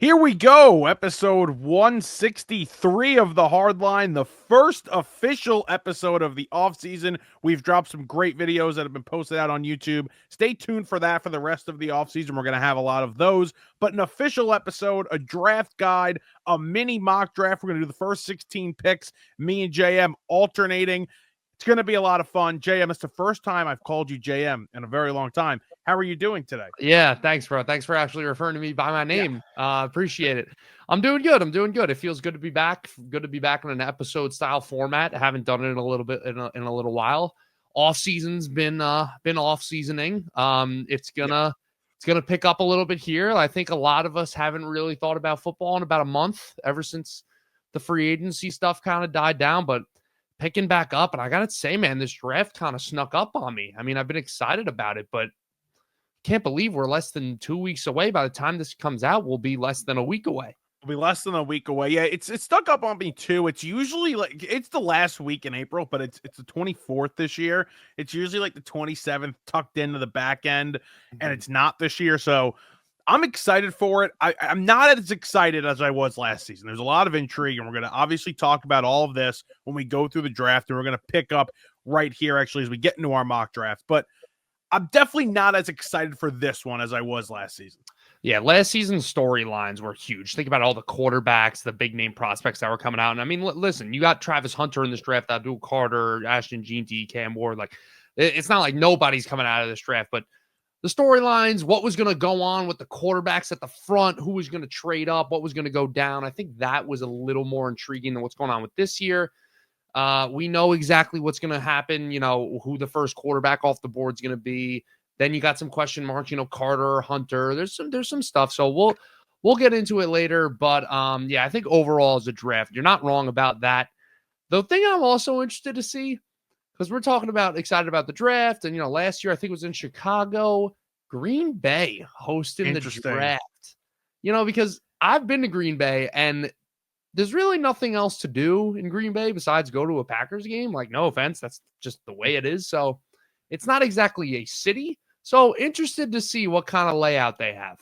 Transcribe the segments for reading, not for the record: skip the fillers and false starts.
Here we go, episode 163 of The Hardline, the first official episode of the offseason. We've dropped some great videos that have been posted out on YouTube. Stay tuned for that for the rest of the offseason. We're going to have a lot of those, but an official episode, a draft guide, a mini mock draft. We're going to do the first 16 picks, me and JM alternating. It's going to be a lot of fun. JM, it's the first time I've called you JM in a very long time. How are you doing today? Yeah, thanks, bro. Thanks for actually referring to me by my name. Appreciate it. I'm doing good. It feels good to be back. Good to be back in an episode style format. I haven't done it in a little bit in a little while. Off season's been off seasoning. It's gonna pick up a little bit here. I think a lot of us haven't really thought about football in about a month, ever since the free agency stuff kind of died down, but picking back up. And I gotta say, man, this draft kind of snuck up on me. I mean, I've been excited about it, but can't believe we're less than 2 weeks away. By the time this comes out, we'll be less than a week away. We'll be less than a week away. Yeah, it's stuck up on me too. It's usually like it's the last week in April, but it's the 24th this year. It's usually like the 27th tucked into the back end, and it's not this year. So I'm excited for it. I'm not as excited as I was last season. There's a lot of intrigue, and we're going to obviously talk about all of this when we go through the draft, and we're going to pick up right here actually as we get into our mock draft. But I'm definitely not as excited for this one as I was last season. Yeah, last season's storylines were huge. Think about all the quarterbacks, the big name prospects that were coming out. And I mean, listen, you got Travis Hunter in this draft, Abdul Carter, Ashton Jeanty, Cam Ward. Like, it's not like nobody's coming out of this draft, but the storylines, what was going to go on with the quarterbacks at the front, who was going to trade up, what was going to go down. I think that was a little more intriguing than what's going on with this year. We know exactly what's going to happen, who the first quarterback off the board is going to be. Then you got some question marks, Carter, Hunter. There's some stuff. So we'll get into it later. But I think overall as a draft, you're not wrong about that. The thing I'm also interested to see, because we're talking about excited about the draft, and last year I think it was in Chicago, Green Bay hosting the draft. Because I've been to Green Bay and there's really nothing else to do in Green Bay besides go to a Packers game. Like, no offense, that's just the way it is. So it's not exactly a city. So interested to see what kind of layout they have.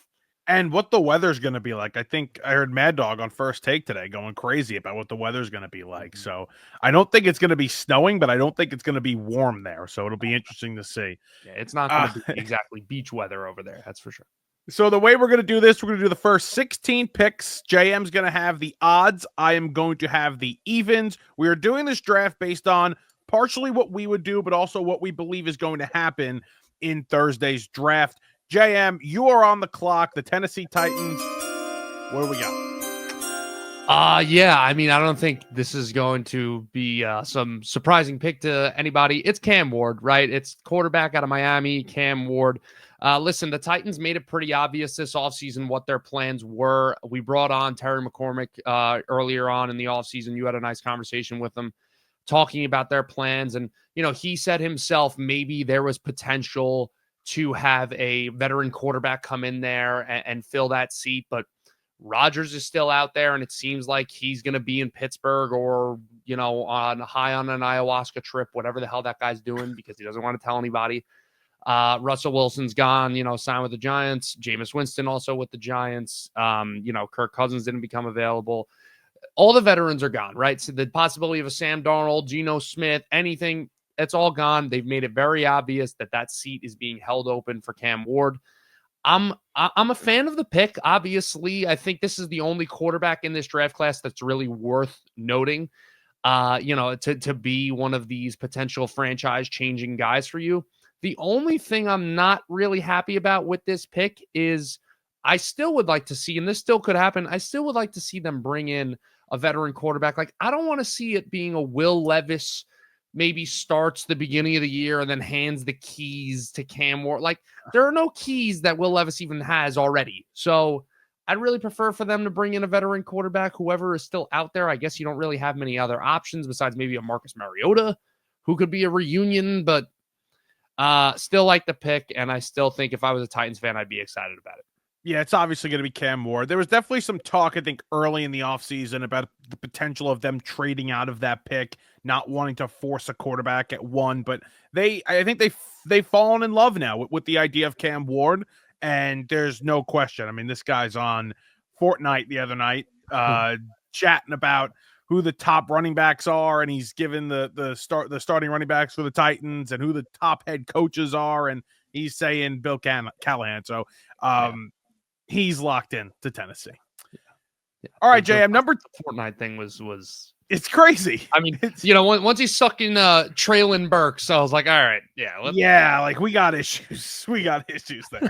And what the weather's going to be like. I think I heard Mad Dog on First Take today going crazy about what the weather's going to be like. So I don't think it's going to be snowing, but I don't think it's going to be warm there. So it'll be interesting to see. Yeah, it's not going to be exactly beach weather over there. That's for sure. So the way we're going to do this, we're going to do the first 16 picks. JM's going to have the odds. I am going to have the evens. We are doing this draft based on partially what we would do, but also what we believe is going to happen in Thursday's draft. JM, you are on the clock. The Tennessee Titans. What do we got? I mean, I don't think this is going to be some surprising pick to anybody. It's Cam Ward, right? It's quarterback out of Miami, Cam Ward. Listen, the Titans made it pretty obvious this offseason what their plans were. We brought on Terry McCormick earlier on in the offseason. You had a nice conversation with him talking about their plans. And, he said himself maybe there was potential to have a veteran quarterback come in there and fill that seat. But Rodgers is still out there, and it seems like he's going to be in Pittsburgh or, on an ayahuasca trip, whatever the hell that guy's doing, because he doesn't want to tell anybody. Russell Wilson's gone, signed with the Giants. Jameis Winston also with the Giants. Kirk Cousins didn't become available. All the veterans are gone, right? So the possibility of a Sam Darnold, Geno Smith, anything, it's all gone. They've made it very obvious that seat is being held open for Cam Ward. I'm a fan of the pick. Obviously, I think this is the only quarterback in this draft class that's really worth noting, to be one of these potential franchise-changing guys for you. The only thing I'm not really happy about with this pick is I still would like to see, and this still could happen, I still would like to see them bring in a veteran quarterback. Like, I don't want to see it being a Will Levis maybe starts the beginning of the year and then hands the keys to Cam Ward. Like, there are no keys that Will Levis even has already. So I'd really prefer for them to bring in a veteran quarterback, whoever is still out there. I guess you don't really have many other options besides maybe a Marcus Mariota, who could be a reunion, but still like the pick. And I still think if I was a Titans fan, I'd be excited about it. Yeah, it's obviously going to be Cam Ward. There was definitely some talk, I think, early in the offseason about the potential of them trading out of that pick, not wanting to force a quarterback at one. But I think they've fallen in love now with the idea of Cam Ward, and there's no question. I mean, this guy's on Fortnite the other night, chatting about who the top running backs are, and he's given the starting running backs for the Titans and who the top head coaches are, and he's saying Bill Callahan. So he's locked in to Tennessee. Yeah. All right, JM, the Fortnite thing was it's crazy. I mean, once he's sucking Traylon Burks, I was like, all right, like we got issues. We got issues there.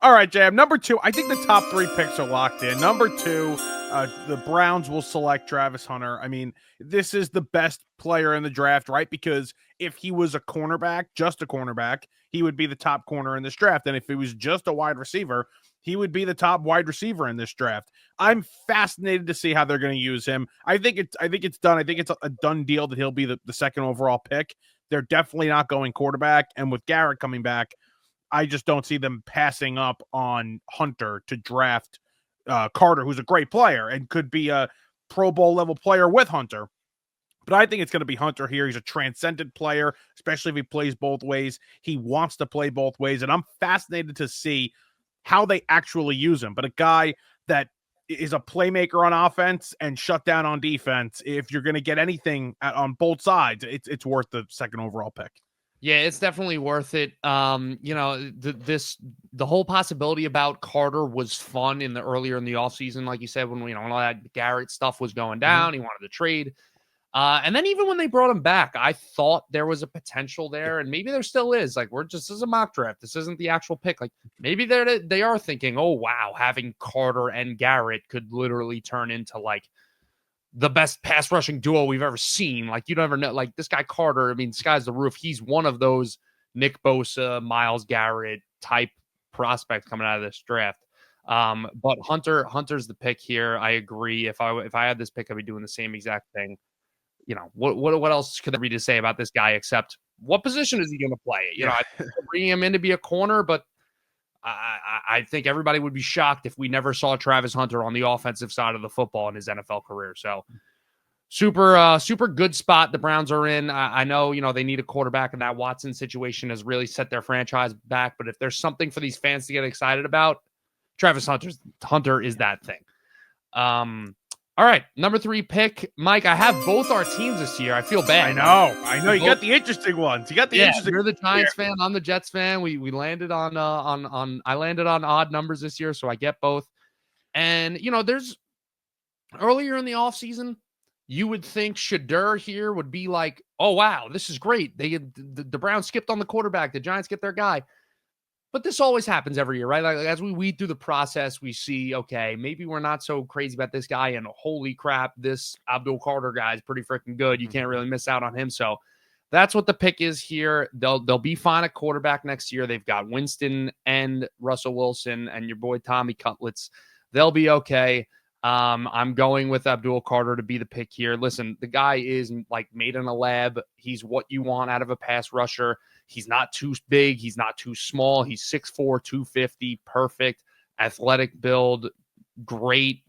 All right, JM. Number 2, I think the top 3 picks are locked in. Number 2, the Browns will select Travis Hunter. I mean, this is the best player in the draft, right? Because if he was a cornerback, just a cornerback, he would be the top corner in this draft. And if he was just a wide receiver, he would be the top wide receiver in this draft. I'm fascinated to see how they're going to use him. I think it's done. I think it's a done deal that he'll be the second overall pick. They're definitely not going quarterback. And with Garrett coming back, I just don't see them passing up on Hunter to draft Carter, who's a great player and could be a Pro Bowl level player with Hunter. But I think it's going to be Hunter here. He's a transcendent player, especially if he plays both ways. He wants to play both ways, and I'm fascinated to see how they actually use him. But a guy that is a playmaker on offense and shut down on defense, if you're going to get anything on both sides, it's worth the second overall pick. Yeah, it's definitely worth it. The whole possibility about Carter was fun earlier in the offseason, like you said, when all that Garrett stuff was going down, he wanted to trade. And then even when they brought him back, I thought there was a potential there, and maybe there still is. Like, this is a mock draft. This isn't the actual pick. Like, maybe they are thinking, oh wow, having Carter and Garrett could literally turn into like the best pass rushing duo we've ever seen. Like, you never know. Like, this guy Carter, I mean, sky's the roof. He's one of those Nick Bosa, Myles Garrett type prospects coming out of this draft. But Hunter's the pick here. I agree. If I had this pick, I'd be doing the same exact thing. What else could there be to say about this guy except what position is he going to play? I bring him in to be a corner, but I think everybody would be shocked if we never saw Travis Hunter on the offensive side of the football in his NFL career. So super good spot the Browns are in. I know, they need a quarterback, and that Watson situation has really set their franchise back. But if there's something for these fans to get excited about, Travis Hunter is that thing. All right, number 3 pick, Mike. I have both our teams this year. I feel bad. I know. You got the interesting ones. You're the Giants fan. I'm the Jets fan. We landed on I landed on odd numbers this year, so I get both. And there's earlier in the offseason, you would think Shedeur here would be like, oh wow, this is great. The Browns skipped on the quarterback. The Giants get their guy. But this always happens every year, right? Like as we weed through the process, we see, okay, maybe we're not so crazy about this guy, and holy crap, this Abdul Carter guy is pretty freaking good. You can't really miss out on him. So that's what the pick is here. They'll be fine at quarterback next year. They've got Winston and Russell Wilson and your boy Tommy Cutlets. They'll be okay. I'm going with Abdul Carter to be the pick here. Listen, the guy is like made in a lab. He's what you want out of a pass rusher. He's not too big. He's not too small. He's 6'4", 250, perfect, athletic build, great,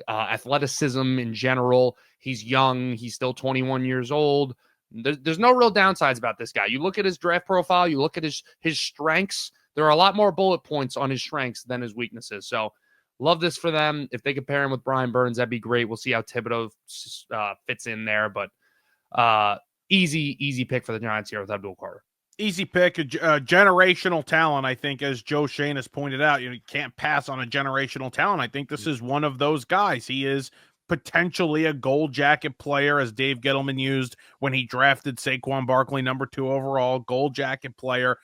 athleticism in general. He's young. He's still 21 years old. There's no real downsides about this guy. You look at his draft profile, you look at his strengths. There are a lot more bullet points on his strengths than his weaknesses. So love this for them. If they could pair him with Brian Burns, that'd be great. We'll see how Thibodeau fits in there, but easy pick for the Giants here with Abdul Carter. Easy pick, a generational talent, I think, as Joe Shane has pointed out. You can't pass on a generational talent. I think this is one of those guys. He is potentially a gold jacket player, as Dave Gettleman used when he drafted Saquon Barkley, number 2 overall, gold jacket player.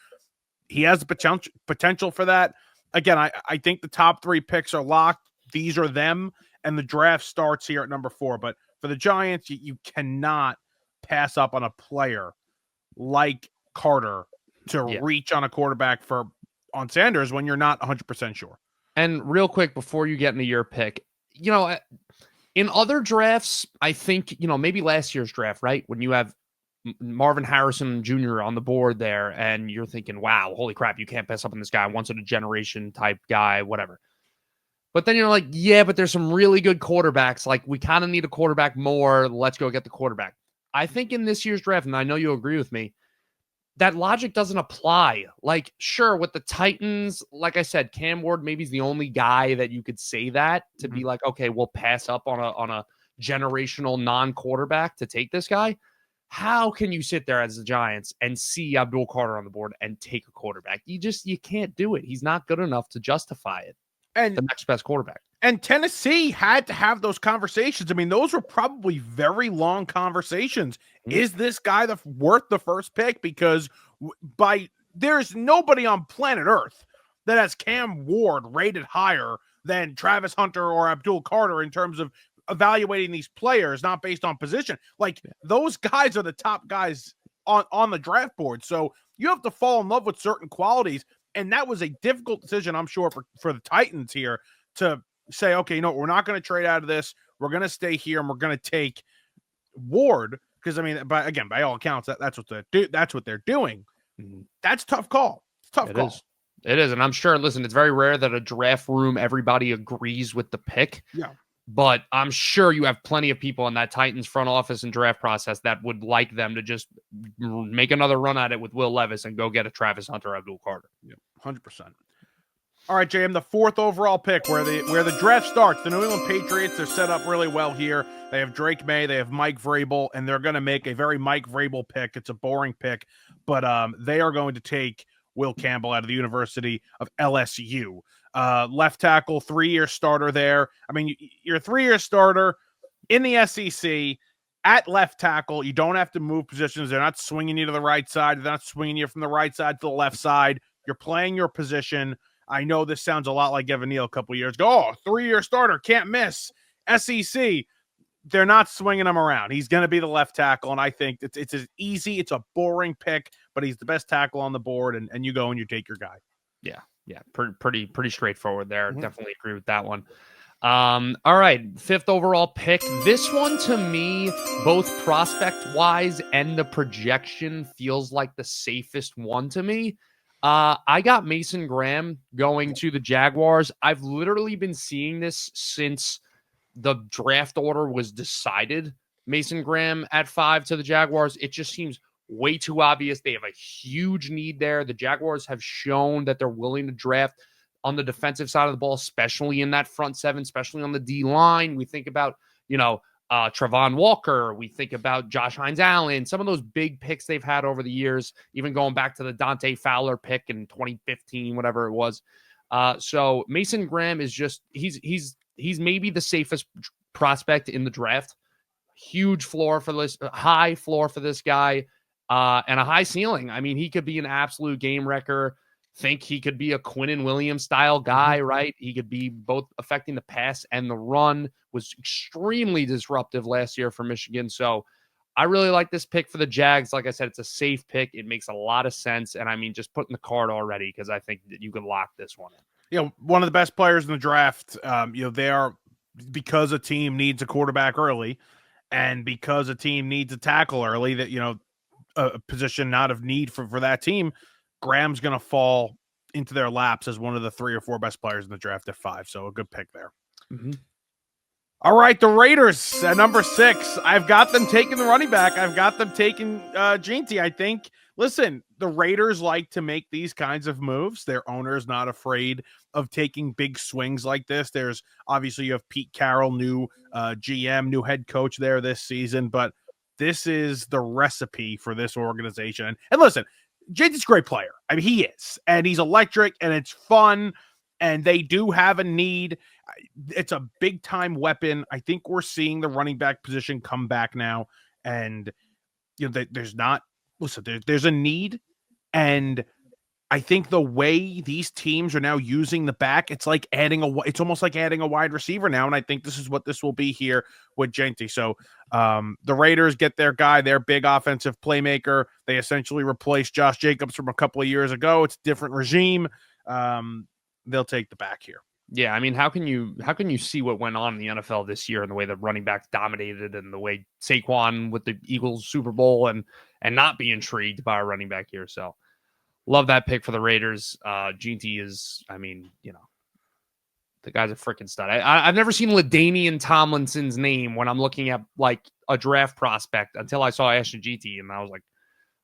He has the potential for that. Again, I think the top 3 picks are locked. These are them, and the draft starts here at number 4. But for the Giants, you cannot pass up on a player like Carter to reach on a quarterback on Sanders when you're not 100% sure. And real quick, before you get into your pick, in other drafts, I think, maybe last year's draft, right? When you have Marvin Harrison Jr. on the board there, and you're thinking, wow, holy crap, you can't pass up on this guy, once in a generation type guy, whatever. But then you're like, yeah, but there's some really good quarterbacks. Like, we kind of need a quarterback more. Let's go get the quarterback. I think in this year's draft, and I know you'll agree with me, that logic doesn't apply. Like, sure, with the Titans, like I said, Cam Ward maybe is the only guy that you could say that to be like, okay, we'll pass up on a generational non-quarterback to take this guy. How can you sit there as the Giants and see Abdul Carter on the board and take a quarterback? You can't do it. He's not good enough to justify it. And the next best quarterback. And Tennessee had to have those conversations. I mean, those were probably very long conversations. Is this guy worth the first pick? Because there's nobody on planet Earth that has Cam Ward rated higher than Travis Hunter or Abdul Carter in terms of evaluating these players, not based on position. Like, those guys are the top guys on the draft board. So you have to fall in love with certain qualities. And that was a difficult decision, I'm sure, for the Titans here to say, okay, we're not going to trade out of this. We're going to stay here and we're going to take Ward. Because, I mean, by all accounts, that's what they're doing. That's a tough call. It's a tough call. It is. And I'm sure, listen, it's very rare that a draft room, everybody agrees with the pick. Yeah. But I'm sure you have plenty of people in that Titans front office and draft process that would like them to just make another run at it with Will Levis and go get a Travis Hunter, Abdul Carter. Yeah, 100%. All right, JM, the 4th overall pick where the draft starts. The New England Patriots are set up really well here. They have Drake May, they have Mike Vrabel, and they're going to make a very Mike Vrabel pick. It's a boring pick, but they are going to take Will Campbell out of the University of LSU. Left tackle, 3-year starter there. I mean, you're a 3-year starter in the SEC at left tackle. You don't have to move positions. They're not swinging you to the right side. They're not swinging you from the right side to the left side. You're playing your position. I know this sounds a lot like Evan Neal a couple years ago. Oh, 3-year starter, can't miss. SEC, they're not swinging him around. He's going to be the left tackle, and I think it's as easy. It's a boring pick, but he's the best tackle on the board, and you go and you take your guy. Yeah, pretty straightforward there. Definitely agree with that one. All right, 5th overall pick. This one to me, both prospect-wise and the projection, feels like the safest one to me. I got Mason Graham going to the Jaguars. I've literally been seeing this since the draft order was decided. Mason Graham at 5 to the Jaguars. It just seems way too obvious. They have a huge need there. The Jaguars have shown that they're willing to draft on the defensive side of the ball, especially in that front 7, especially on the D line. We think about, Travon Walker. We think about Josh Hines-Allen, some of those big picks they've had over the years, even going back to the Dante Fowler pick in 2015, whatever it was. So Mason Graham is just, he's maybe the safest prospect in the draft. Huge floor for this, high floor for this guy. And a high ceiling. I mean, he could be an absolute game wrecker. Think he could be a Quinnen Williams style guy, right? He could be both affecting the pass and the run. Was extremely disruptive last year for Michigan. So I really like this pick for the Jags. Like I said, it's a safe pick. It makes a lot of sense. And I mean, just putting the card already, because I think that you can lock this one in. One of the best players in the draft. They are, because a team needs a quarterback early and because a team needs a tackle early, that, a position not of need for that team, Graham's going to fall into their laps as one of the 3 or 4 best players in the draft at 5. So a good pick there. All right, the Raiders at number 6. I've got them taking the running back. I've got them taking Ginty. I think, listen, the Raiders like to make these kinds of moves. Their owner's not afraid of taking big swings like this. There's obviously, you have Pete Carroll, new GM, new head coach there this season, but this is the recipe for this organization. And listen, Ginty's a great player. I mean, he is, and he's electric, and it's fun, and they do have a need. It's a big-time weapon. I think we're seeing the running back position come back now, and there's a need, and I think the way these teams are now using the back, it's almost like adding a wide receiver now, and I think this is what this will be here with Ginty. So the Raiders get their guy, their big offensive playmaker. They essentially replaced Josh Jacobs from a couple of years ago. It's a different regime. They'll take the back here. Yeah, I mean, how can you see what went on in the NFL this year and the way the running backs dominated and the way Saquon with the Eagles Super Bowl and not be intrigued by a running back here? So love that pick for the Raiders. Ginty is, I mean, the guy's a freaking stud. I've never seen LaDainian Tomlinson's name when I'm looking at like a draft prospect until I saw Ashton Ginty, and I was like,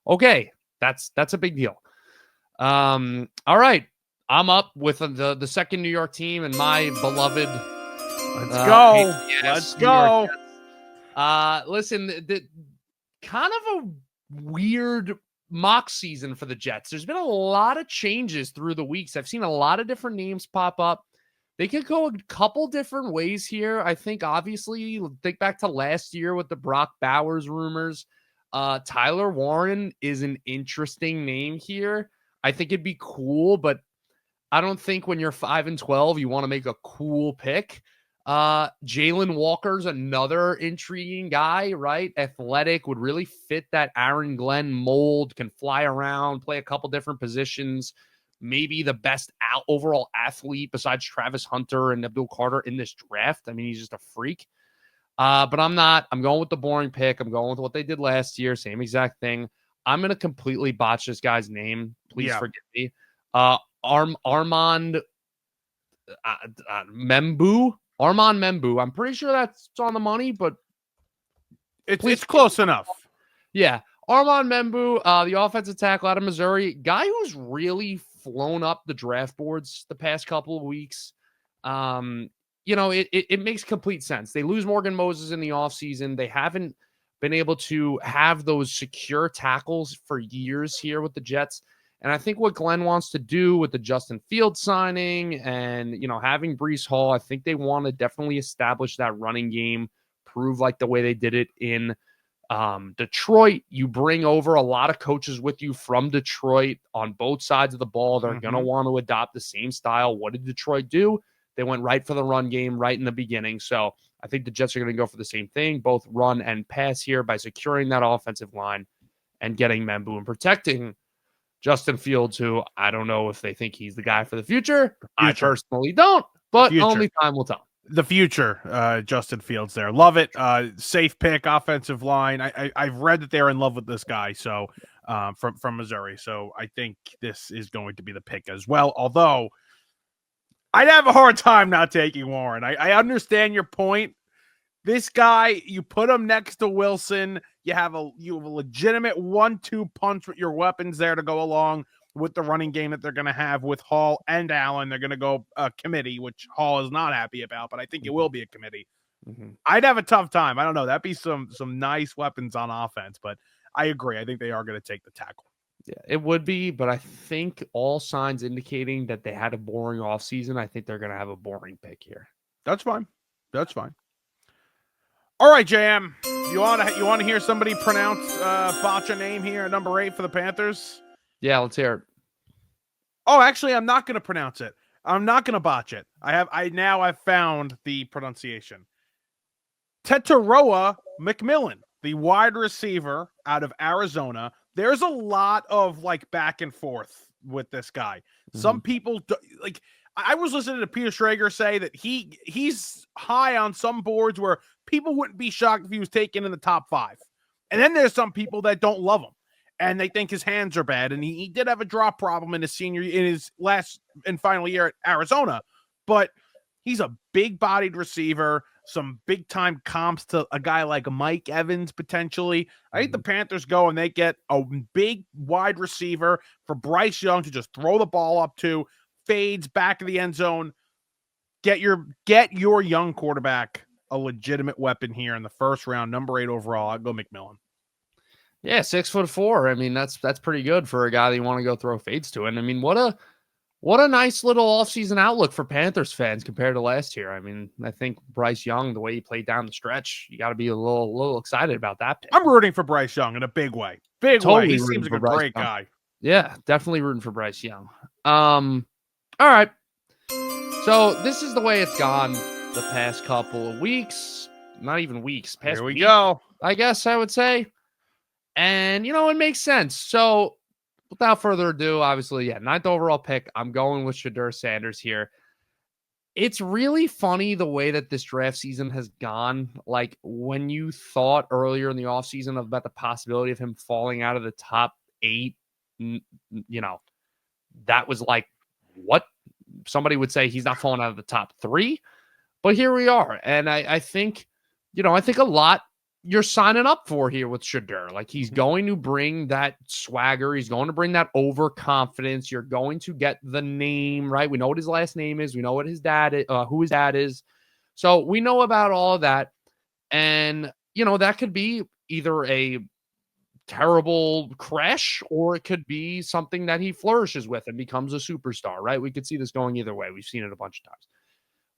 okay, That's a big deal. All right. I'm up with the second New York team and my beloved. Let's go. Yes, Let's New York go. Jets. Listen, the kind of a weird mock season for the Jets. There's been a lot of changes through the weeks. I've seen a lot of different names pop up. They could go a couple different ways here. I think, obviously, think back to last year with the Brock Bowers rumors. Tyler Warren is an interesting name here. I think it'd be cool, but I don't think when you're 5-12, you want to make a cool pick. Jalen Walker's another intriguing guy, right? Athletic, would really fit that Aaron Glenn mold, can fly around, play a couple different positions, maybe the best overall athlete besides Travis Hunter and Abdul Carter in this draft. I mean, he's just a freak. But I'm not. I'm going with the boring pick. I'm going with what they did last year. Same exact thing. I'm going to completely botch this guy's name. Please forgive me. Armand Membu. Armand Membu. I'm pretty sure that's on the money, but it's close enough. Yeah. Armand Membu, the offensive tackle out of Missouri, guy who's really flown up the draft boards the past couple of weeks. It makes complete sense. They lose Morgan Moses in the offseason. They haven't been able to have those secure tackles for years here with the Jets. And I think what Glenn wants to do with the Justin Fields signing and, having Breece Hall, I think they want to definitely establish that running game, prove like the way they did it in Detroit. You bring over a lot of coaches with you from Detroit on both sides of the ball. They're going to want to adopt the same style. What did Detroit do? They went right for the run game right in the beginning. So I think the Jets are going to go for the same thing, both run and pass here by securing that offensive line and getting Membu and protecting Justin Fields, who I don't know if they think he's the guy for the future. I personally don't, but only time will tell. The future, Justin Fields there. Love it. Safe pick, offensive line. I've read that they're in love with this guy, so from Missouri. So I think this is going to be the pick as well. Although I'd have a hard time not taking Warren. I understand your point. This guy, you put him next to Wilson. You have a legitimate 1-2 punch with your weapons there to go along with the running game that they're going to have with Hall and Allen. They're going to go committee, which Hall is not happy about, but I think it will be a committee. I'd have a tough time. I don't know. That'd be some nice weapons on offense, but I agree. I think they are going to take the tackle. Yeah, it would be, but I think all signs indicating that they had a boring offseason. I think they're going to have a boring pick here. That's fine. All right, JM. You want to hear somebody pronounce botch a name here at number 8 for the Panthers? Yeah, let's hear it. Oh, actually, I'm not going to pronounce it. I'm not going to botch it. I've found the pronunciation. Tetaroa McMillan, the wide receiver out of Arizona. There's a lot of back and forth with this guy. Some people I was listening to Peter Schrager say that he's high on some boards where people wouldn't be shocked if he was taken in the top 5. And then there's some people that don't love him and they think his hands are bad. And he did have a drop problem in his last and final year at Arizona, but he's a big bodied receiver, some big time comps to a guy like Mike Evans potentially. I think the Panthers go and they get a big wide receiver for Bryce Young to just throw the ball up to, fades back of the end zone. Get your young quarterback a legitimate weapon here in the first round, number 8 overall. I'll go McMillan. Yeah, 6'4". I mean, that's pretty good for a guy that you want to go throw fades to. And I mean, what a nice little offseason outlook for Panthers fans compared to last year. I mean, I think Bryce Young, the way he played down the stretch, you got to be a little excited about that pick. I'm rooting for Bryce Young in a big way. Way. He seems like a great guy. Yeah, definitely rooting for Bryce Young. All right. So this is the way it's gone the past couple of weeks. Not even weeks. Here we go. I guess I would say. And, it makes sense. So without further ado, obviously, 9th overall pick. I'm going with Shedeur Sanders here. It's really funny the way that this draft season has gone. Like when you thought earlier in the offseason about the possibility of him falling out of the top 8, that was like, what? Somebody would say he's not falling out of the top 3. But here we are. And I think, I think a lot you're signing up for here with Shedeur. Like, he's going to bring that swagger. He's going to bring that overconfidence. You're going to get the name, right? We know what his last name is. We know what his dad is, who his dad is. So we know about all of that. And, that could be either a terrible crash or it could be something that he flourishes with and becomes a superstar, right? We could see this going either way. We've seen it a bunch of times.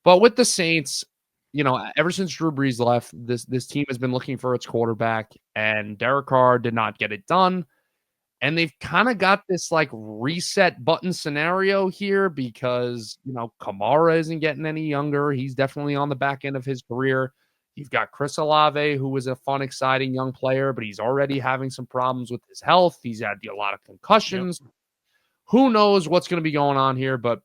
But with the Saints, ever since Drew Brees left, this team has been looking for its quarterback, and Derek Carr did not get it done. And they've kind of got this like reset button scenario here because, Kamara isn't getting any younger. He's definitely on the back end of his career. You've got Chris Olave, who was a fun, exciting young player, but he's already having some problems with his health. He's had a lot of concussions. Yep. Who knows what's going to be going on here, but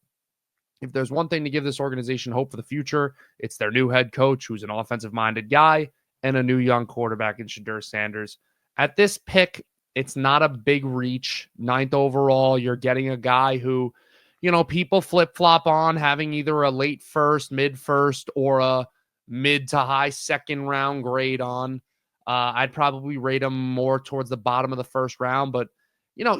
if there's one thing to give this organization hope for the future, it's their new head coach, who's an offensive-minded guy, and a new young quarterback in Shedeur Sanders. At this pick, it's not a big reach. 9th overall, you're getting a guy who, people flip-flop on, having either a late first, mid-first, or a mid to high second round grade on. I'd probably rate him more towards the bottom of the first round, but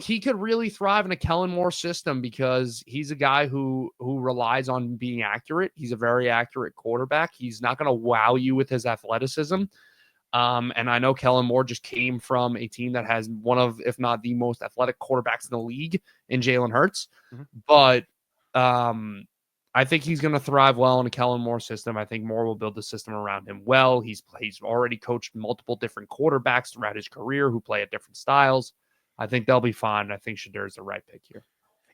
he could really thrive in a Kellen Moore system because he's a guy who relies on being accurate. He's a very accurate quarterback. He's not going to wow you with his athleticism. And I know Kellen Moore just came from a team that has one of, if not the most athletic quarterbacks in the league in Jalen Hurts. But I think he's going to thrive well in a Kellen Moore system. I think Moore will build the system around him well. He's already coached multiple different quarterbacks throughout his career who play at different styles. I think they'll be fine. I think Shedeur is the right pick here.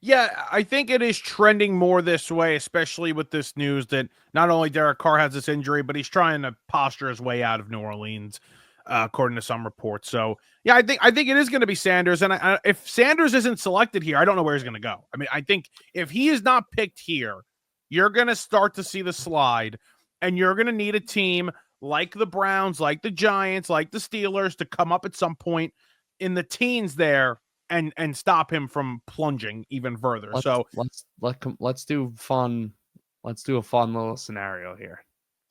Yeah, I think it is trending more this way, especially with this news that not only Derek Carr has this injury, but he's trying to posture his way out of New Orleans, according to some reports. So, yeah, I think it is going to be Sanders. And if Sanders isn't selected here, I don't know where he's going to go. I mean, I think if he is not picked here, you're going to start to see the slide, and you're going to need a team like the Browns, like the Giants, like the Steelers to come up at some point in the teens there and stop him from plunging even further. Let's do fun. Let's do a fun little scenario here.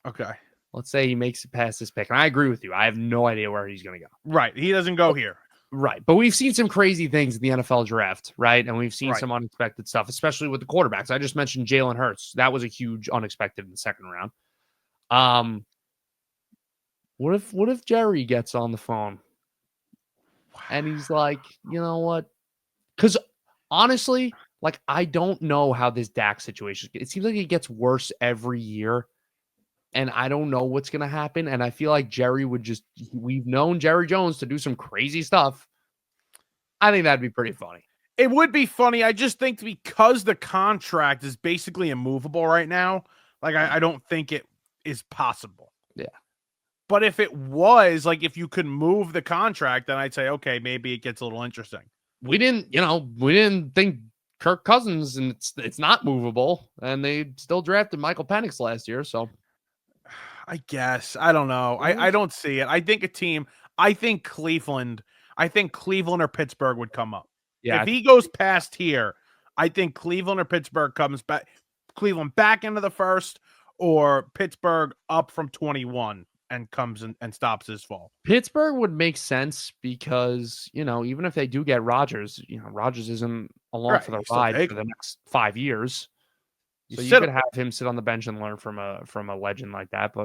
Okay. Let's say he makes it past this pick. And I agree with you. I have no idea where he's going to go. Right. He doesn't go here. Right. But we've seen some crazy things in the NFL draft, right? And we've seen some unexpected stuff, especially with the quarterbacks. I just mentioned Jalen Hurts. That was a huge unexpected in the second round. What if Jerry gets on the phone and he's like, you know what? Because honestly, like, I don't know how this Dak situation, it seems like it gets worse every year. And I don't know what's going to happen. And I feel like Jerry we've known Jerry Jones to do some crazy stuff. I think that'd be pretty funny. It would be funny. I just think because the contract is basically immovable right now, like, I don't think it is possible. Yeah. But if it was, like, if you could move the contract, then I'd say, okay, maybe it gets a little interesting. We didn't think Kirk Cousins, and it's not movable, and they still drafted Michael Penix last year, so I guess. I don't know. I don't see it. I think Cleveland or Pittsburgh would come up. Yeah. If he goes past here, I think Cleveland or Pittsburgh comes back. Cleveland back into the first, or Pittsburgh up from 21 and comes and stops his fall. Pittsburgh would make sense because, even if they do get Rodgers, Rodgers isn't along for the ride for the next 5 years. So you could have him sit on the bench and learn from a legend like that.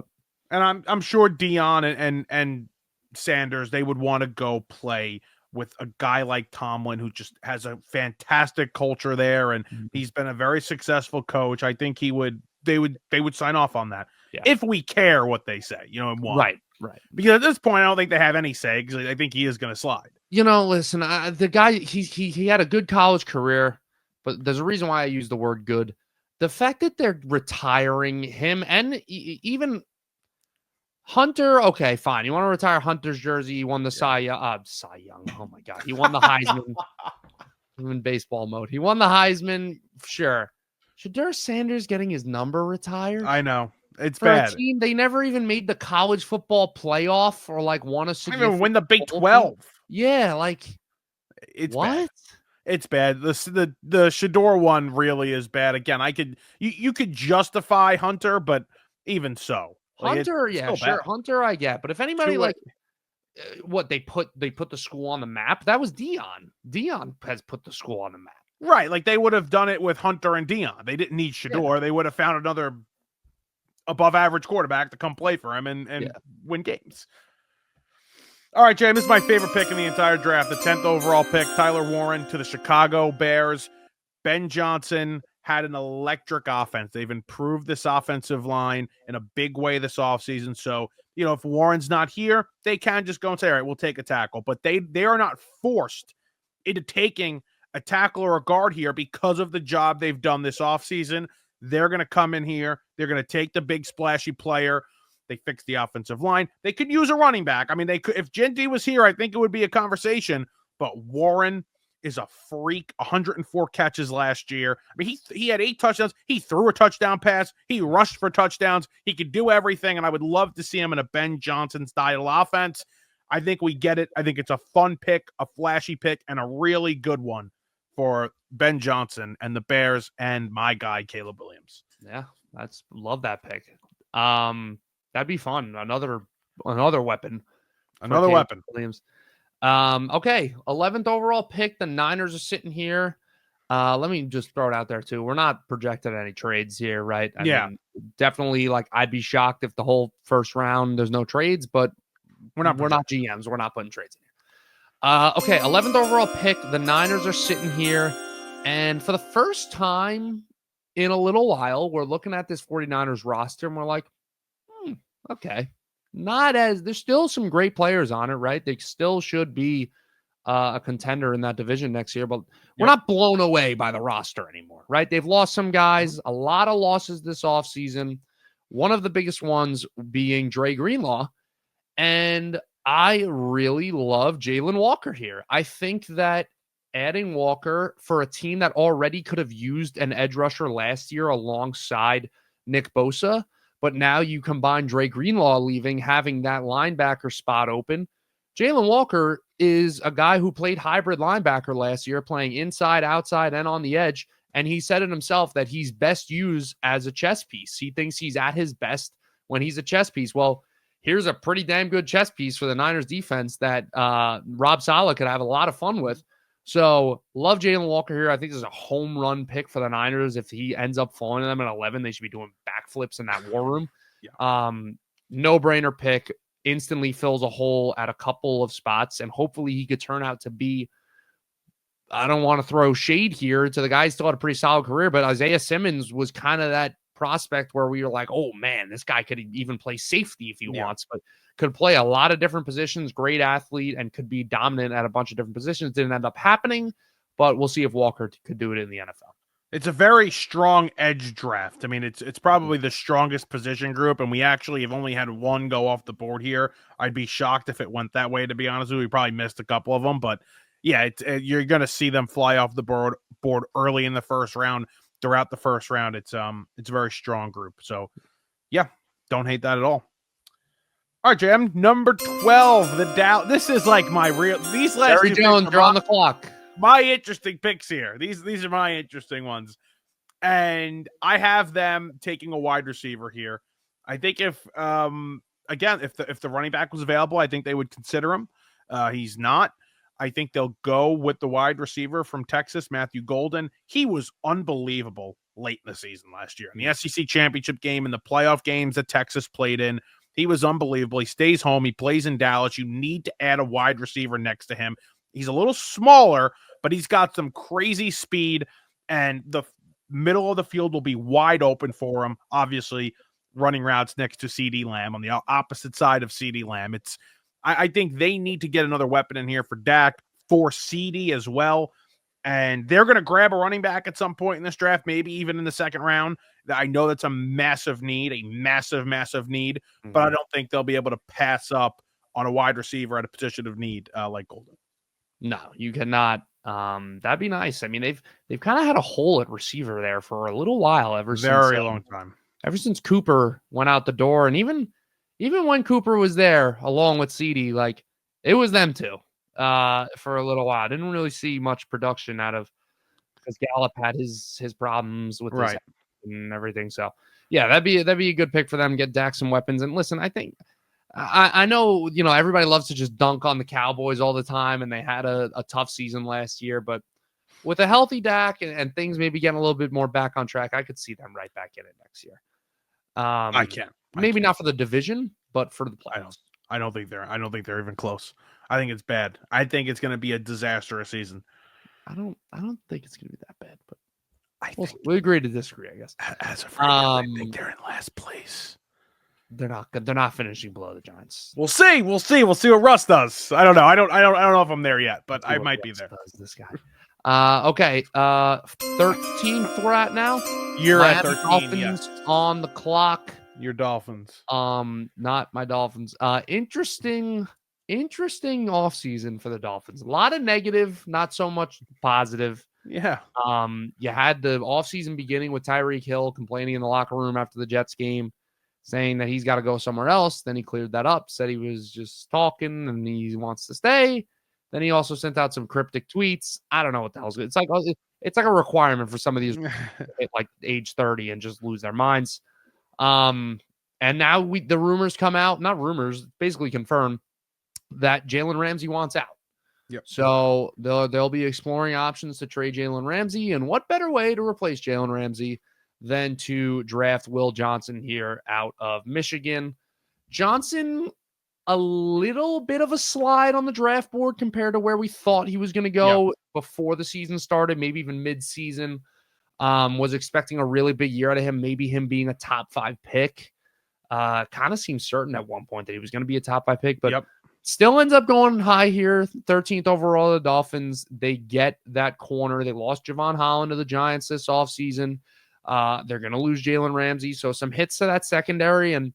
And I'm sure Dion and Sanders, they would want to go play with a guy like Tomlin, who just has a fantastic culture there, and he's been a very successful coach. I think they would sign off on that if we care what they say, and want. Right. Because at this point, I don't think they have any say, because I think he is going to slide. Listen, the guy, he had a good college career, but there's a reason why I use the word good. The fact that they're retiring him and even Hunter, okay, fine. You want to retire Hunter's jersey? He won the Cy Young. Oh my God, he won the Heisman. I'm in baseball mode. He won the Heisman. Sure. Shedeur Sanders getting his number retired? I know. It's for bad. A team, they never even made the college football playoff or like won a significant. Even win the Big 12. Yeah, like it's what? Bad. It's bad. The Shedeur one really is bad. Again, you could justify Hunter, but even so, Like, Hunter, it's yeah, still sure. bad. Hunter, I get. But if anybody Two, what they put the school on the map, that was Dion. Dion has put the school on the map. right. Like, they would have done it with Hunter and Dion. They didn't need Shador. Yeah. They would have found another above average quarterback to come play for him and win games. All right, Jay, this is my favorite pick in the entire draft. The 10th overall pick, Tyler Warren to the Chicago Bears. Ben Johnson had an electric offense. They've improved this offensive line in a big way this offseason. So, if Warren's not here, they can just go and say, all right, we'll take a tackle. But they are not forced into taking a tackle or a guard here because of the job they've done this offseason. They're going to come in here. They're going to take the big splashy player. They fixed the offensive line. They could use a running back. I mean, they could. If Genty was here, I think it would be a conversation. But Warren is a freak. 104 catches last year. I mean, he had 8 touchdowns. He threw a touchdown pass. He rushed for touchdowns. He could do everything, and I would love to see him in a Ben Johnson style offense. I think we get it. I think it's a fun pick, a flashy pick, and a really good one for Ben Johnson and the Bears and my guy Caleb Williams. Yeah, love that pick. That'd be fun. Another weapon. Another weapon. Williams. Okay, 11th overall pick. The Niners are sitting here. Let me just throw it out there too. We're not projecting any trades here, right? I mean, definitely. Like, I'd be shocked if the whole first round there's no trades, but we're not GMs. We're not putting trades in here. Okay, 11th overall pick. The Niners are sitting here, and for the first time in a little while, we're looking at this 49ers roster, and we're like, okay. There's still some great players on it, right? They still should be a contender in that division next year, but we're not blown away by the roster anymore, right? They've lost some guys, a lot of losses this offseason. One of the biggest ones being Dre Greenlaw. And I really love Jalen Walker here. I think that adding Walker for a team that already could have used an edge rusher last year alongside Nick Bosa, but now you combine Dre Greenlaw leaving, having that linebacker spot open. Jalen Walker is a guy who played hybrid linebacker last year, playing inside, outside, and on the edge. And he said it himself that he's best used as a chess piece. He thinks he's at his best when he's a chess piece. Well, here's a pretty damn good chess piece for the Niners defense that Rob Saleh could have a lot of fun with. So love Jalen Walker here. I think this is a home run pick for the Niners. If he ends up falling to them at 11, they should be doing backflips in that war room. No brainer pick. Instantly fills a hole at a couple of spots, and hopefully he could turn out to be, I don't want to throw shade here to the guy who still had a pretty solid career, but Isaiah Simmons was kind of that prospect where we were like, oh man, this guy could even play safety if he wants, but could play a lot of different positions, great athlete, and could be dominant at a bunch of different positions. Didn't end up happening, but we'll see if Walker could do it in the NFL. It's a very strong edge draft. I mean, it's probably the strongest position group, and we actually have only had one go off the board here. I'd be shocked if it went that way, to be honest with you. We probably missed a couple of them, but yeah, you're going to see them fly off the board early in the first round, throughout the first round. It's a very strong group. So, yeah, don't hate that at all. All right, Jam, number 12, the Dow. This is like my real. These last Jerry Jones, you're on the clock. My interesting picks here. These are my interesting ones. And I have them taking a wide receiver here. I think if the running back was available, I think they would consider him. He's not. I think they'll go with the wide receiver from Texas, Matthew Golden. He was unbelievable late in the season last year. In the SEC championship game and the playoff games that Texas played in, he was unbelievable. He stays home. He plays in Dallas. You need to add a wide receiver next to him. He's a little smaller, but he's got some crazy speed, and the middle of the field will be wide open for him. Obviously, running routes next to CeeDee Lamb on the opposite side of CeeDee Lamb. I think they need to get another weapon in here for Dak, for CeeDee as well. And they're going to grab a running back at some point in this draft, maybe even in the second round. I know that's a massive need, but I don't think they'll be able to pass up on a wide receiver at a position of need like Golden. No, you cannot. That'd be nice. I mean, they've kind of had a hole at receiver there for a little while, very long time. Ever since Cooper went out the door, and even when Cooper was there along with CeeDee, like it was them two for a little while. I didn't really see much production out of, because Gallup had his problems with his and everything. So Yeah, that'd be a good pick for them. Get Dak some weapons. And listen, I think I know everybody loves to just dunk on the Cowboys all the time, and they had a tough season last year. But with a healthy Dak and things maybe getting a little bit more back on track, I could see them right back in it next year. I can't. Maybe not for the division, but for the I playoffs. I don't think they're even close. I think it's bad. I think it's going to be a disastrous season. I don't think it's gonna be that bad, but I we'll think we agree to disagree, I guess. as of right now, I think they're in last place. They're not finishing below the Giants. We'll see. We'll see what Russ does. I don't know. I don't know if I'm there yet, but I might be there. This guy. Okay. 13th we're at now. You're Miami at 13. Dolphins Yes. on the clock. Your Dolphins. Not my Dolphins. Interesting offseason for the Dolphins. A lot of negative, not so much positive. Yeah. You had the offseason beginning with Tyreek Hill complaining in the locker room after the Jets game, saying that he's got to go somewhere else. Then he cleared that up, said he was just talking and he wants to stay. Then he also sent out some cryptic tweets. I don't know what the hell's good. It's like a requirement for some of these at like age 30 and just lose their minds. And now the rumors come out, not rumors, basically confirmed that Jalen Ramsey wants out. Yep. So they'll be exploring options to trade Jalen Ramsey. And what better way to replace Jalen Ramsey than to draft Will Johnson here out of Michigan? Johnson, a little bit of a slide on the draft board compared to where we thought he was going to go before the season started, maybe even mid-season. Was expecting a really big year out of him, maybe him being a top 5 pick. Kind of seemed certain at one point that he was going to be a top 5 pick, but still ends up going high here. 13th overall, the Dolphins. They get that corner. They lost Javon Holland to the Giants this offseason. They're going to lose Jalen Ramsey. So some hits to that secondary, and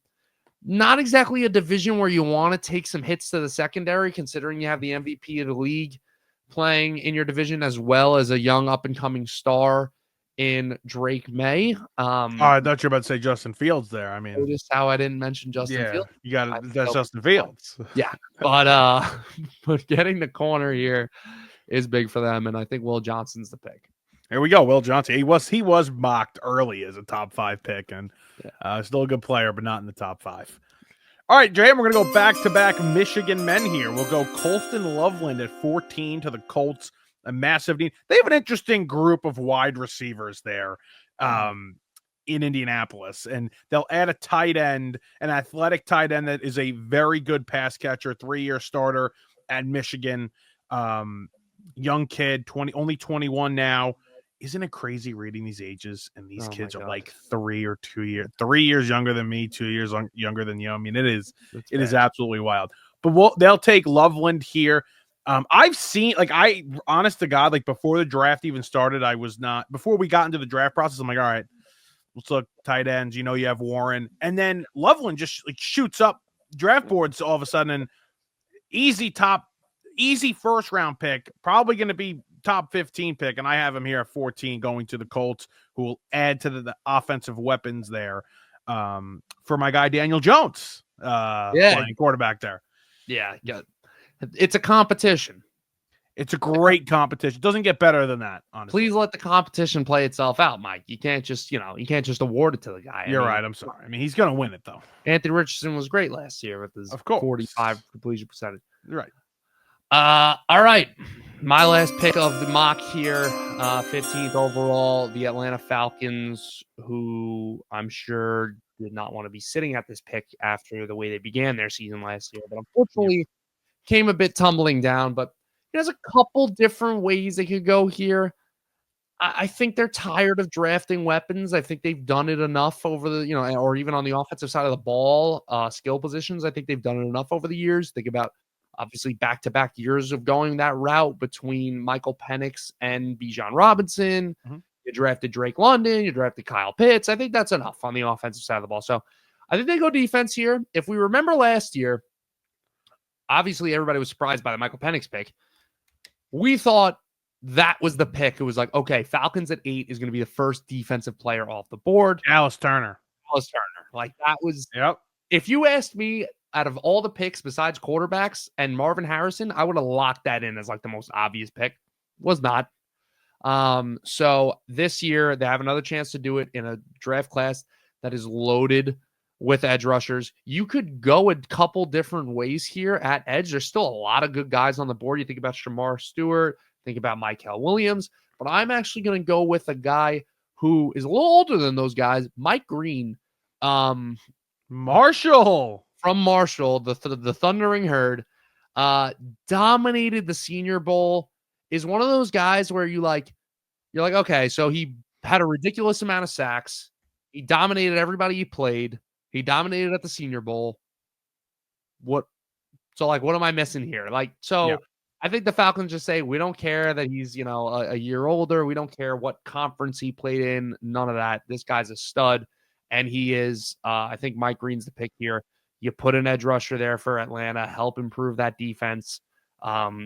not exactly a division where you want to take some hits to the secondary, considering you have the MVP of the league playing in your division, as well as a young up-and-coming star in Drake May. I thought you were about to say Justin Fields there. I mean, notice how I didn't mention Justin Fields. You got it. That's Justin Fields. Yeah. But getting the corner here is big for them. And I think Will Johnson's the pick. Here we go. Will Johnson. He was mocked early as a top 5 pick, and still a good player, but not in the top 5. All right, Jay, we're going to go back-to-back Michigan men here. We'll go Colston Loveland at 14 to the Colts. A massive need. They have an interesting group of wide receivers there in Indianapolis, and they'll add a tight end, an athletic tight end that is a very good pass catcher, 3-year starter at Michigan. Young kid, only 21 now. Isn't it crazy reading these ages? And these kids are like 3 years younger than me, 2 years younger than you. I mean, it is absolutely wild. But they'll take Loveland here. I've seen, honest to God, before the draft even started, before we got into the draft process, I'm like, all right, let's look tight ends. You have Warren. And then Loveland just shoots up draft boards all of a sudden. Easy first round pick, probably going to be top 15 pick. And I have him here at 14 going to the Colts, who will add to the offensive weapons there for my guy, Daniel Jones, playing quarterback there. Yeah. It's a competition. It's a great competition. It doesn't get better than that, honestly. Please let the competition play itself out, Mike. You can't just award it to the guy. You're right. I'm sorry. I mean, he's going to win it, though. Anthony Richardson was great last year with his 45 completion percentage. You're right. All right. My last pick of the mock here, 15th overall, the Atlanta Falcons, who I'm sure did not want to be sitting at this pick after the way they began their season last year. But unfortunately, came a bit tumbling down. But there's a couple different ways they could go here. I think they're tired of drafting weapons. I think they've done it enough over the, or even on the offensive side of the ball, skill positions. I think they've done it enough over the years. Think about, obviously, back-to-back years of going that route between Michael Penix and Bijan Robinson. Mm-hmm. You drafted Drake London. You drafted Kyle Pitts. I think that's enough on the offensive side of the ball. So I think they go defense here. If we remember last year, obviously everybody was surprised by the Michael Penix pick. We thought that was the pick. It was like, okay, Falcons at 8 is going to be the first defensive player off the board. Dallas Turner. Like that was, if you asked me, out of all the picks besides quarterbacks and Marvin Harrison, I would have locked that in as like the most obvious pick. Was not. So this year they have another chance to do it in a draft class that is loaded with edge rushers. You could go a couple different ways here at edge. There's still a lot of good guys on the board. You think about Shamar Stewart, think about Mykel Williams, but I'm actually going to go with a guy who is a little older than those guys, Mike Green. Marshall from Marshall, the Thundering Herd, dominated the Senior Bowl. Is one of those guys where you're like, okay, so he had a ridiculous amount of sacks. He dominated everybody he played. He dominated at the Senior Bowl. What am I missing here? I think the Falcons just say, we don't care that he's, a year older. We don't care what conference he played in. None of that. This guy's a stud. And he is, I think Mike Green's the pick here. You put an edge rusher there for Atlanta, help improve that defense,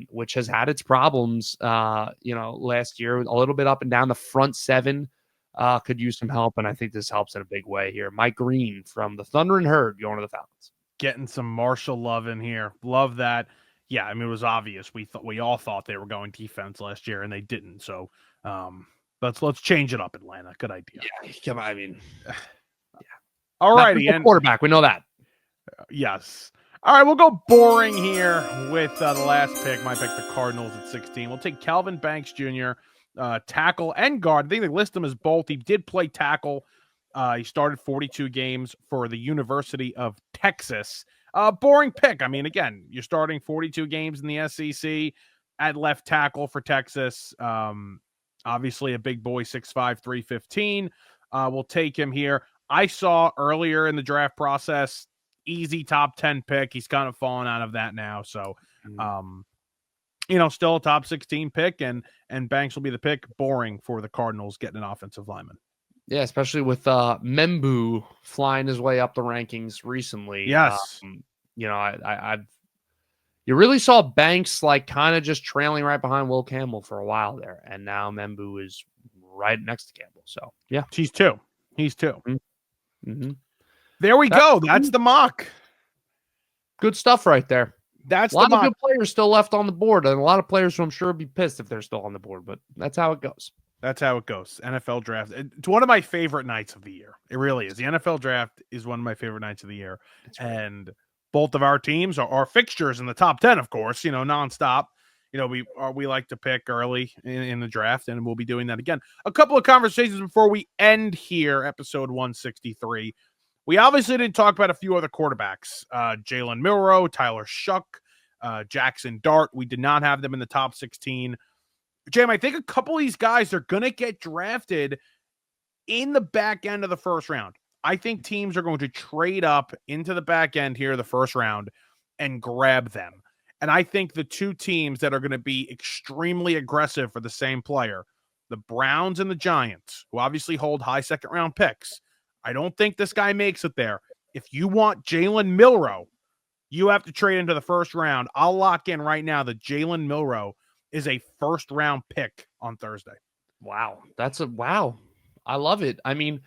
which has had its problems, last year, a little bit up and down. The front seven could use some help, and I think this helps in a big way here. Mike Green from the Thundering Herd going to the Falcons. Getting some Marshall love in here. Love that. Yeah, I mean, it was obvious. We all thought they were going defense last year, and they didn't. So let's change it up, Atlanta. Good idea. Yeah, come on. I mean, yeah. All righty, and quarterback. We know that. Yes. All right, we'll go boring here with the last pick. My pick, the Cardinals at 16. We'll take Calvin Banks Jr., tackle and guard. I think they list him as both. He did play tackle. He started 42 games for the University of Texas. Boring pick. I mean, again, you're starting 42 games in the SEC at left tackle for Texas. Obviously a big boy, 6'5", 315. We'll take him here. I saw earlier in the draft process, easy top 10 pick. He's kind of fallen out of that now. So, still a top 16 pick, and Banks will be the pick. Boring for the Cardinals getting an offensive lineman. Yeah, especially with Membu flying his way up the rankings recently. Yes. You really saw Banks kind of just trailing right behind Will Campbell for a while there. And now Membu is right next to Campbell. So, yeah. He's two. Mm-hmm. There we go. That's the mock. Good stuff right there. That's a lot of good players still left on the board, and a lot of players who I'm sure would be pissed if they're still on the board, but that's how it goes. That's how it goes. NFL draft. It's one of my favorite nights of the year. It really is. The NFL draft is one of my favorite nights of the year. Right. And both of our teams are fixtures in the top 10, of course, nonstop. We like to pick early in the draft, and we'll be doing that again. A couple of conversations before we end here, episode 163. We obviously didn't talk about a few other quarterbacks. Jalen Milroe, Tyler Shuck, Jackson Dart. We did not have them in the top 16. Jam, I think a couple of these guys are going to get drafted in the back end of the first round. I think teams are going to trade up into the back end here, the first round, and grab them. And I think the two teams that are going to be extremely aggressive for the same player, the Browns and the Giants, who obviously hold high second-round picks, I don't think this guy makes it there. If you want Jalen Milroe, you have to trade into the first round. I'll lock in right now that Jalen Milroe is a first-round pick on Thursday. Wow. Wow. I love it. I mean,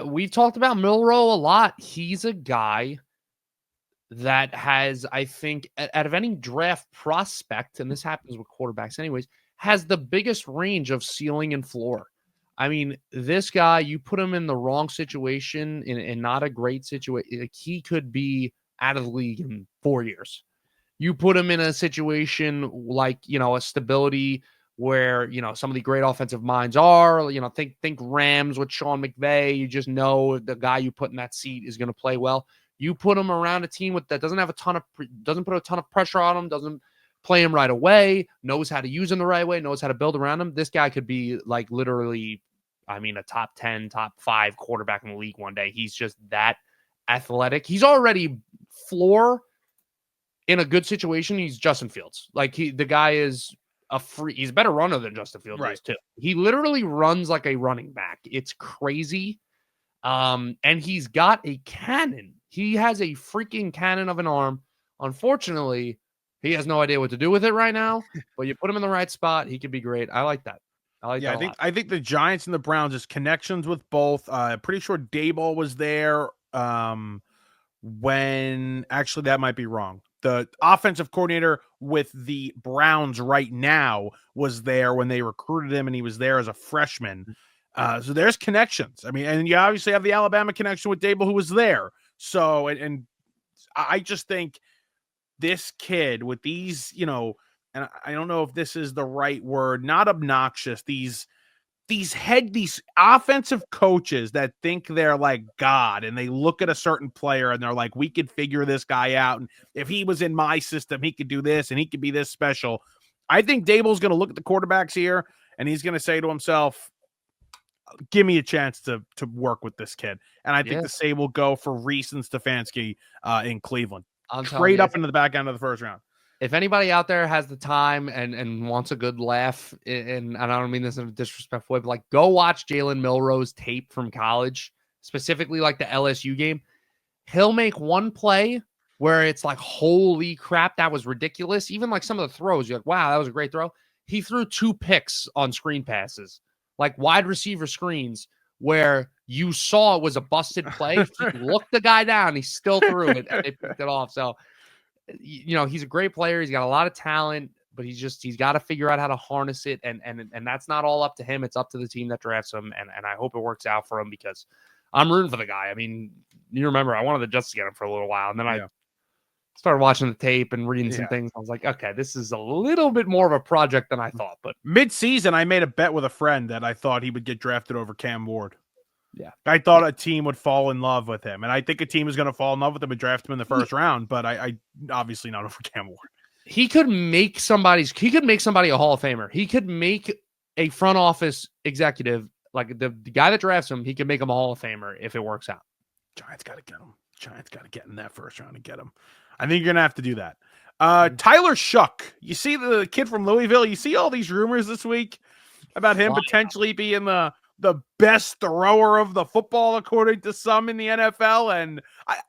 we've talked about Milroe a lot. He's a guy that has, I think, out of any draft prospect, and this happens with quarterbacks anyways, has the biggest range of ceiling and floor. I mean, this guy, you put him in the wrong situation, in not a great situation, he could be out of the league in 4 years. You put him in a situation like, a stability where, some of the great offensive minds are, think Rams with Sean McVay. You just know the guy you put in that seat is going to play well. You put him around a team that doesn't put a ton of pressure on him, doesn't play him right away, knows how to use him the right way, knows how to build around him. This guy could be literally, a top 10, top 5 quarterback in the league one day. He's just that athletic. He's already floor in a good situation. He's Justin Fields. The guy is he's a better runner than Justin Fields is too. He literally runs like a running back. It's crazy. And he's got a cannon. He has a freaking cannon of an arm. Unfortunately, he has no idea what to do with it right now, but you put him in the right spot, he could be great. I like that. I think the Giants and the Browns is connections with both. Pretty sure Daboll was there when actually that might be wrong. The offensive coordinator with the Browns right now was there when they recruited him, and he was there as a freshman. So there's connections. I mean, and you obviously have the Alabama connection with Dable, who was there. So, and I just think this kid with these, and I don't know if this is the right word, not obnoxious, these offensive coaches that think they're like God, and they look at a certain player and they're like, we could figure this guy out. And if he was in my system, he could do this and he could be this special. I think Dable's going to look at the quarterbacks here and he's going to say to himself, give me a chance to work with this kid. And I think the same will go for Reese and Stefanski in Cleveland. Trade up into the back end of the first round. If anybody out there has the time and wants a good laugh, and I don't mean this in a disrespectful way, but like go watch Jalen Milroe's tape from college, specifically like the LSU game. He'll make one play where it's like, holy crap, that was ridiculous. Even like some of the throws, you're like, wow, that was a great throw. He threw 2 picks on screen passes, like wide receiver screens, where you saw it was a busted play. He looked the guy down, he still threw it, and they picked it off. So, he's a great player. He's got a lot of talent, but he's got to figure out how to harness it. And that's not all up to him. It's up to the team that drafts him. And I hope it works out for him because I'm rooting for the guy. I mean, you remember I wanted the Jets to get him for a little while. And then I started watching the tape and reading some things. I was like, okay, this is a little bit more of a project than I thought. But mid-season, I made a bet with a friend that I thought he would get drafted over Cam Ward. Yeah, I thought a team would fall in love with him, and I think a team is going to fall in love with him and draft him in the first round. But I obviously not over Cam Ward. He could make somebody a Hall of Famer. He could make a front office executive, like the guy that drafts him. He could make him a Hall of Famer if it works out. Giants got to get him. Giants got to get in that first round and get him. I think you're going to have to do that. Tyler Shuck, you see the kid from Louisville. You see all these rumors this week about him potentially being the best thrower of the football, according to some in the NFL. And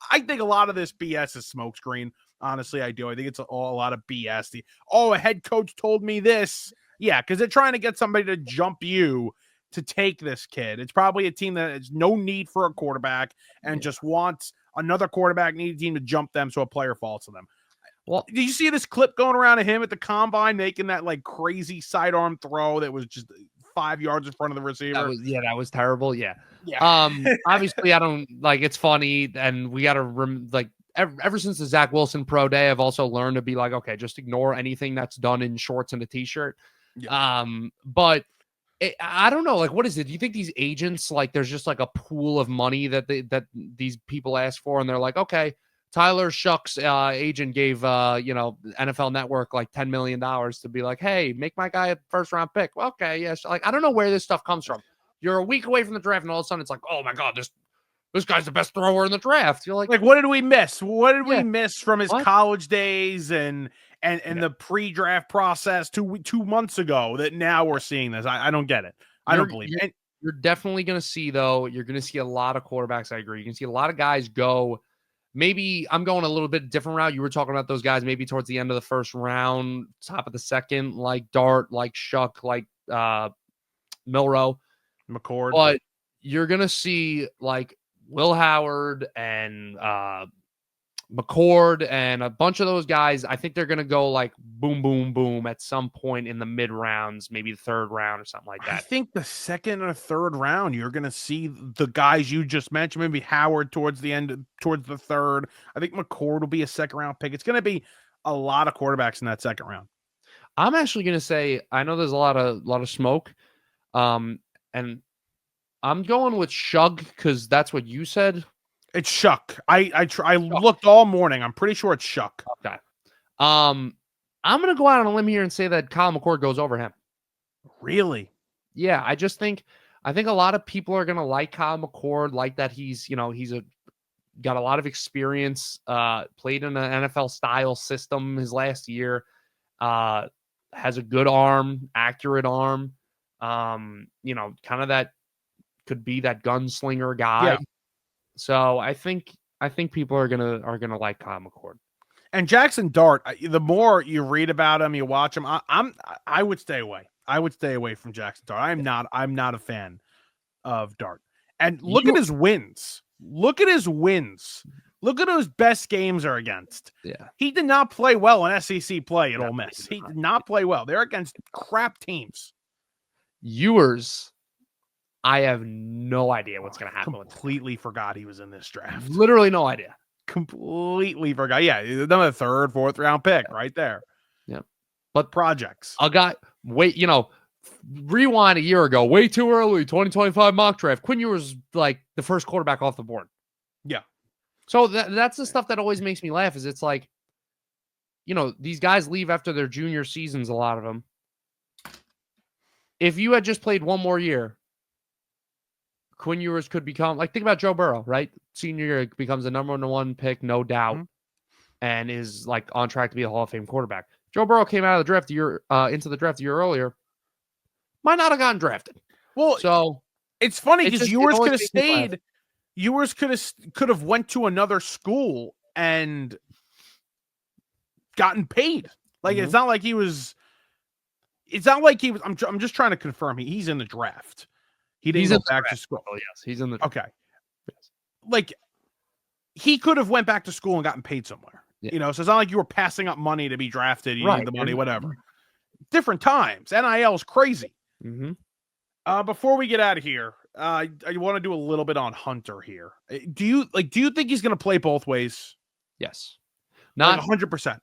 I think a lot of this BS is smokescreen. Honestly, I do. I think it's a lot of BS. A head coach told me this. Yeah, because they're trying to get somebody to jump you to take this kid. It's probably a team that has no need for a quarterback and just wants another quarterback needed team to jump them so a player falls to them. Well, did you see this clip going around of him at the combine making that like crazy sidearm throw that was just 5 yards in front of the receiver? That was terrible. Yeah. Obviously I don't like, it's funny, and we got to ever since the Zach Wilson pro day, I've also learned to be like, okay, just ignore anything that's done in shorts and a t-shirt. But I don't know, like, what is it? Do you think these agents, like, there's just like a pool of money that these people ask for, and they're like, okay, Tyler Shuck's agent gave NFL Network like $10 million to be like, hey, make my guy a first round pick. Well, okay, yes. Like, I don't know where this stuff comes from. You're a week away from the draft, and all of a sudden it's like, oh my God, this guy's the best thrower in the draft. You're like, what did we miss? What did we miss from his college days and the pre-draft process two months ago that now we're seeing this? I don't get it. I don't believe it. You're definitely going to see, though, you're going to see a lot of quarterbacks. I agree. You can see a lot of guys go. Maybe I'm going a little bit different route. You were talking about those guys maybe towards the end of the first round, top of the second, like Dart, like Shuck, like Milroe, McCord. But you're going to see like Will Howard and McCord and a bunch of those guys. I think they're going to go like boom, boom, boom at some point in the mid rounds, maybe the third round or something like that. I think the second or third round, you're going to see the guys you just mentioned, maybe Howard towards the end, towards the third. I think McCord will be a second round pick. It's going to be a lot of quarterbacks in that second round. I'm actually going to say, I know there's a lot of smoke. And I'm going with Shug because that's what you said. It's Shuck. I looked all morning. I'm pretty sure it's Shuck. Okay. I'm going to go out on a limb here and say that Kyle McCord goes over him. Really? Yeah, I think a lot of people are going to like Kyle McCord, like that he's got a lot of experience, played in an NFL style system his last year, has a good arm, accurate arm, kind of that could be that gunslinger guy. Yeah. So I think people are gonna like Kyle McCord. And Jackson Dart, the more you read about him, you watch him, I would stay away. I would stay away from Jackson Dart. I'm not a fan of Dart. And look at his wins. Look at his wins. Look at whose best games are against. Yeah. He did not play well in SEC play at Ole Miss. He did not play well. They're against crap teams. Ewers I have no idea what's going to happen. Completely forgot he was in this draft. Literally no idea. Completely forgot. Yeah, another third, fourth round pick right there. Yeah. But projects. A guy, rewind a year ago, way too early, 2025 mock draft. Quinn Ewers like the first quarterback off the board. Yeah. So that's the stuff that always makes me laugh is it's like, these guys leave after their junior seasons, a lot of them. If you had just played one more year, Quinn Ewers could become, think about Joe Burrow, right? Senior year becomes the number one pick, no doubt, and is on track to be a Hall of Fame quarterback. Joe Burrow came out of the draft into the draft a year earlier, might not have gotten drafted. Well, so it's funny because Ewers could have stayed. Ewers could have went to another school and gotten paid. It's not like he was. It's not like he was. I'm just trying to confirm he's in the draft. He didn't go back to school. Oh, yes, he's in the draft. Okay. Yes. He could have went back to school and gotten paid somewhere. Yeah. So it's not like you were passing up money to be drafted. You need the money, whatever. Different times. NIL is crazy. Mm-hmm. Before we get out of here, I want to do a little bit on Hunter here. Do you think he's going to play both ways? Yes. Not 100%.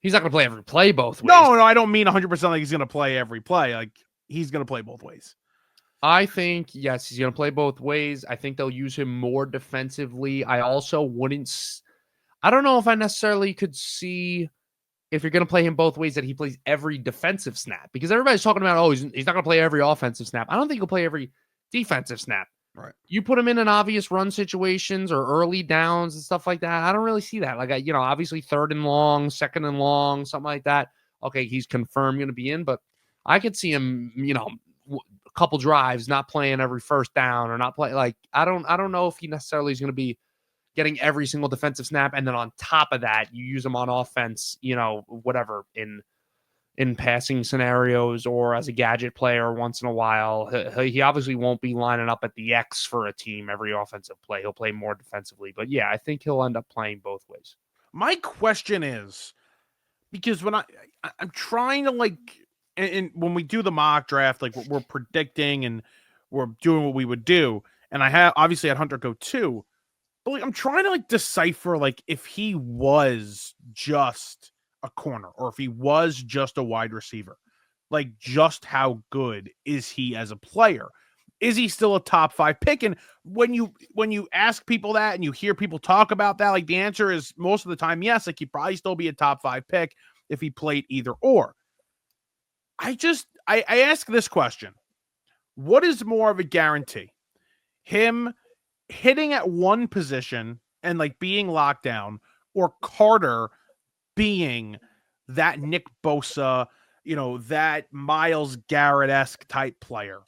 He's not going to play every play both ways. No, I don't mean 100% like he's going to play every play. He's going to play both ways. I think, yes, he's going to play both ways. I think they'll use him more defensively. I also I don't know if I necessarily could see if you're going to play him both ways that he plays every defensive snap, because everybody's talking about, he's not going to play every offensive snap. I don't think he'll play every defensive snap. Right. You put him in an obvious run situations or early downs and stuff like that. I don't really see that. Obviously 3rd and long, 2nd and long, something like that. Okay, he's confirmed going to be in, but I could see him, a couple drives, not playing every first down or not play. I don't know if he necessarily is going to be getting every single defensive snap. And then on top of that, you use him on offense, whatever in passing scenarios or as a gadget player once in a while. He obviously won't be lining up at the X for a team every offensive play. He'll play more defensively. But yeah, I think he'll end up playing both ways. My question is, because when I'm trying to and when we do the mock draft, we're predicting and we're doing what we would do. And I had obviously had Hunter go 2, but I'm trying to decipher if he was just a corner or if he was just a wide receiver, just how good is he as a player? Is he still a top 5 pick? And when you ask people that and you hear people talk about that, the answer is most of the time, yes, he'd probably still be a top 5 pick if he played either or. I ask this question. What is more of a guarantee? Him hitting at one position and being locked down, or Carter being that Nick Bosa, that Myles Garrett-esque type player?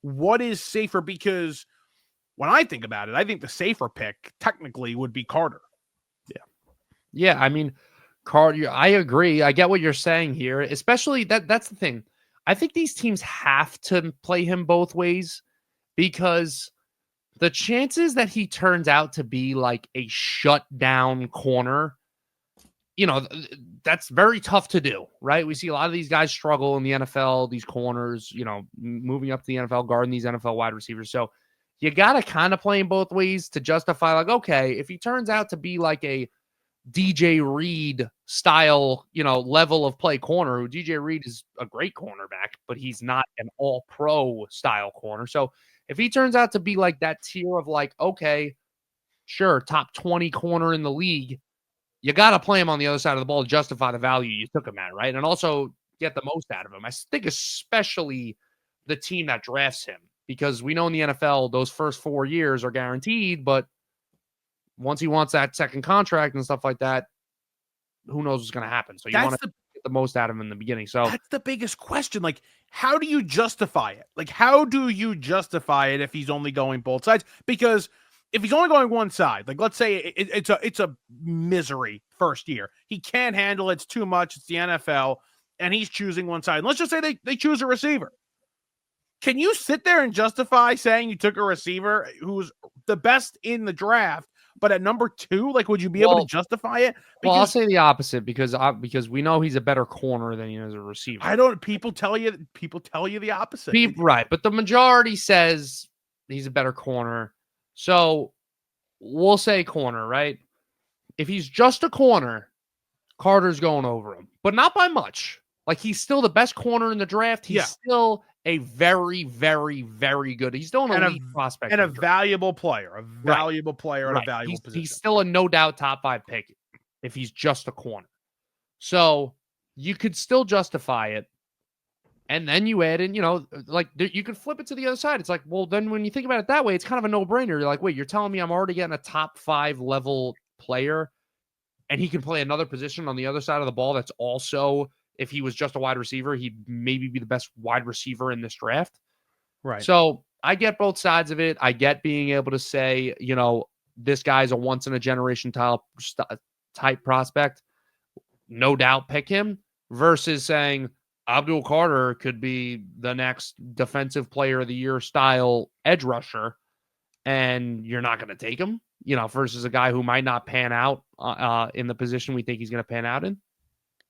What is safer? Because when I think about it, I think the safer pick technically would be Carter. Yeah. I mean, Carter, I agree. I get what you're saying here, especially that's the thing. I think these teams have to play him both ways, because the chances that he turns out to be a shutdown corner, that's very tough to do, right? We see a lot of these guys struggle in the NFL, these corners, moving up to the NFL, guarding these NFL wide receivers. So you got to kind of play him both ways to justify, okay, if he turns out to be a DJ Reed style, level of play corner, who DJ Reed is a great cornerback, but he's not an all pro style corner. So if he turns out to be that tier of okay, sure, top 20 corner in the league, you got to play him on the other side of the ball to justify the value you took him at, right? And also get the most out of him. I think especially the team that drafts him, because we know in the NFL, those first 4 years are guaranteed, but once he wants that second contract and stuff like that, who knows what's going to happen? So you want to get the most out of him in the beginning. So that's the biggest question. How do you justify it? How do you justify it if he's only going both sides? Because if he's only going one side, let's say it's a misery first year, he can't handle it. It's too much. It's the NFL, and he's choosing one side. And let's just say they choose a receiver. Can you sit there and justify saying you took a receiver who's the best in the draft, but at number 2, like, would you be able to Well, justify it? Well, I'll Because say the opposite because we know he's a better corner than he is a receiver. people tell you the opposite. Right, but the majority says he's a better corner. So we'll say corner, right? If he's just a corner, Carter's going over him, but not by much. Like, he's still the best corner in the draft. He's still a very, very, very good. He's still an elite prospect and a valuable player, at a valuable position. He's still a no doubt top 5 pick if he's just a corner. So you could still justify it. And then you add in, like, you could flip it to the other side. It's like, well, then when you think about it that way, it's kind of a no-brainer. You're like, wait, you're telling me I'm already getting a top 5 level player, and he can play another position on the other side of the ball that's also, if he was just a wide receiver, he'd maybe be the best wide receiver in this draft. Right. So I get both sides of it. I get being able to say, this guy's a once-in-a-generation type prospect. No doubt pick him, versus saying Abdul Carter could be the next defensive player of the year style edge rusher, and you're not going to take him, versus a guy who might not pan out in the position we think he's going to pan out in.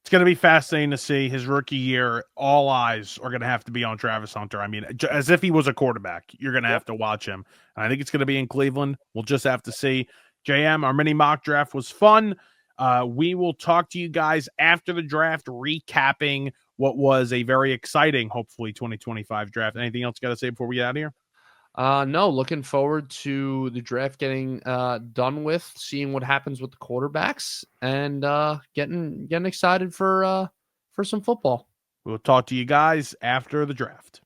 It's going to be fascinating to see his rookie year. All eyes are going to have to be on Travis Hunter. I mean, as if he was a quarterback. You're going to have to watch him. And I think it's going to be in Cleveland. We'll just have to see. JM, our mini mock draft was fun. We will talk to you guys after the draft, recapping what was a very exciting, hopefully, 2025 draft. Anything else you got to say before we get out of here? No, looking forward to the draft getting done with, seeing what happens with the quarterbacks, and getting excited for some football. We'll talk to you guys after the draft.